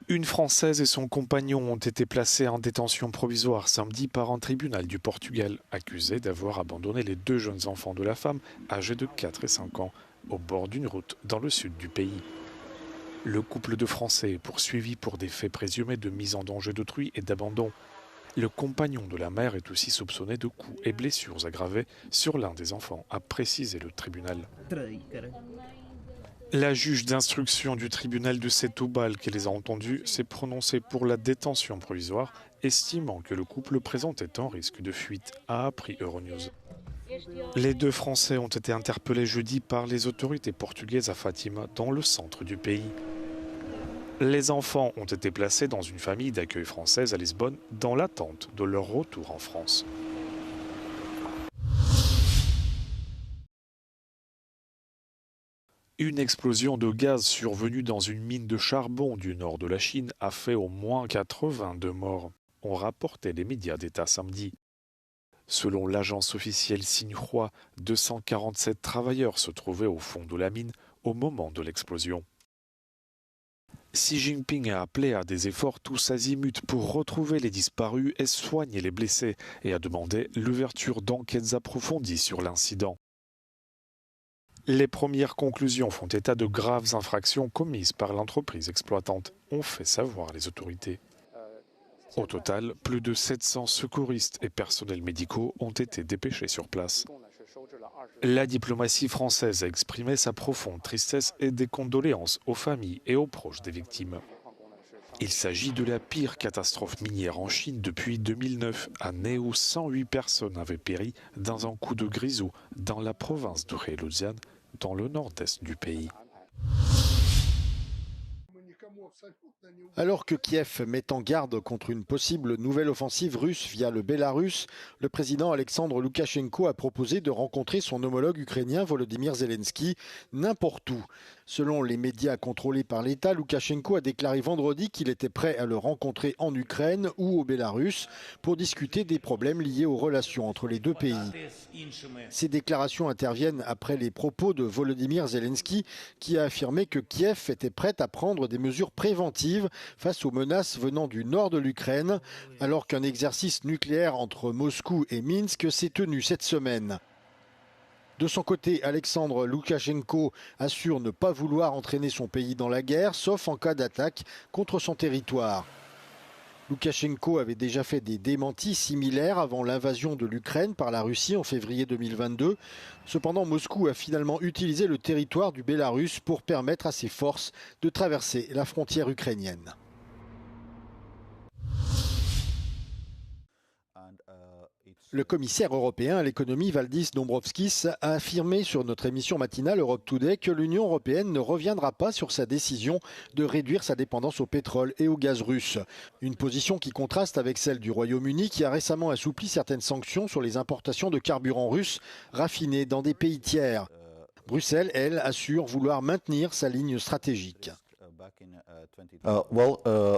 Une Française et son compagnon ont été placés en détention provisoire samedi par un tribunal du Portugal, accusés d'avoir abandonné les deux jeunes enfants de la femme, âgés de 4 et 5 ans, au bord d'une route dans le sud du pays. Le couple de Français est poursuivi pour des faits présumés de mise en danger d'autrui et d'abandon. Le compagnon de la mère est aussi soupçonné de coups et blessures aggravées sur l'un des enfants, a précisé le tribunal. La juge d'instruction du tribunal de Setúbal qui les a entendus s'est prononcée pour la détention provisoire, estimant que le couple présentait un risque de fuite, a appris Euronews. Les deux Français ont été interpellés jeudi par les autorités portugaises à Fatima, dans le centre du pays. Les enfants ont été placés dans une famille d'accueil française à Lisbonne dans l'attente de leur retour en France. Une explosion de gaz survenue dans une mine de charbon du nord de la Chine a fait au moins 82 morts, ont rapporté les médias d'État samedi. Selon l'agence officielle Xinhua, 247 travailleurs se trouvaient au fond de la mine au moment de l'explosion. Xi Jinping a appelé à des efforts tous azimuts pour retrouver les disparus et soigner les blessés et a demandé l'ouverture d'enquêtes approfondies sur l'incident. Les premières conclusions font état de graves infractions commises par l'entreprise exploitante, ont fait savoir les autorités. Au total, plus de 700 secouristes et personnels médicaux ont été dépêchés sur place. La diplomatie française a exprimé sa profonde tristesse et des condoléances aux familles et aux proches des victimes. Il s'agit de la pire catastrophe minière en Chine depuis 2009, année où 108 personnes avaient péri dans un coup de grisou dans la province de Heilongjiang, dans le nord-est du pays. Alors que Kiev met en garde contre une possible nouvelle offensive russe via le Bélarus, le président Alexandre Loukachenko a proposé de rencontrer son homologue ukrainien Volodymyr Zelensky n'importe où. Selon les médias contrôlés par l'État, Loukachenko a déclaré vendredi qu'il était prêt à le rencontrer en Ukraine ou au Bélarus pour discuter des problèmes liés aux relations entre les deux pays. Ces déclarations interviennent après les propos de Volodymyr Zelensky qui a affirmé que Kiev était prête à prendre des mesures préventives face aux menaces venant du nord de l'Ukraine, alors qu'un exercice nucléaire entre Moscou et Minsk s'est tenu cette semaine. De son côté, Alexandre Loukachenko assure ne pas vouloir entraîner son pays dans la guerre, sauf en cas d'attaque contre son territoire. Loukachenko avait déjà fait des démentis similaires avant l'invasion de l'Ukraine par la Russie en février 2022. Cependant, Moscou a finalement utilisé le territoire du Bélarus pour permettre à ses forces de traverser la frontière ukrainienne. Le commissaire européen à l'économie Valdis Dombrovskis a affirmé sur notre émission matinale Europe Today que l'Union européenne ne reviendra pas sur sa décision de réduire sa dépendance au pétrole et au gaz russe. Une position qui contraste avec celle du Royaume-Uni qui a récemment assoupli certaines sanctions sur les importations de carburant russe raffinés dans des pays tiers. Bruxelles, elle, assure vouloir maintenir sa ligne stratégique.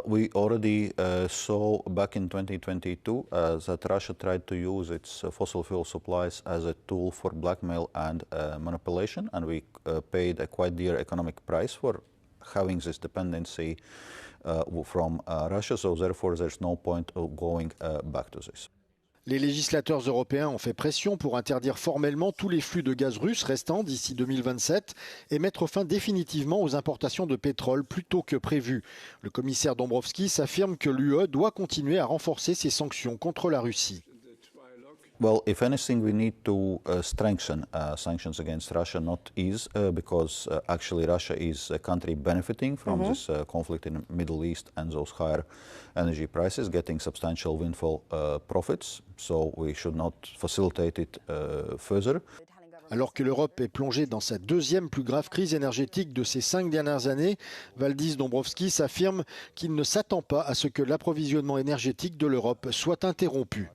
We already saw back in 2022 that Russia tried to use its fossil fuel supplies as a tool for blackmail and manipulation, and we paid a quite dear economic price for having this dependency from Russia, so therefore there's no point of going back to this. Les législateurs européens ont fait pression pour interdire formellement tous les flux de gaz russe restants d'ici 2027 et mettre fin définitivement aux importations de pétrole plus tôt que prévu. Le commissaire Dombrovskis affirme que l'UE doit continuer à renforcer ses sanctions contre la Russie. Well, if anything, we need to strengthen sanctions against Russia, not ease, because actually Russia is a country benefiting from this conflict in the Middle East and those higher energy prices, getting substantial windfall profits. So we should not facilitate it further. Alors que l'Europe est plongée dans sa deuxième plus grave crise énergétique de ces 5 dernières années, Valdis Dombrovskis affirme qu'il ne s'attend pas à ce que l'approvisionnement énergétique de l'Europe soit interrompu.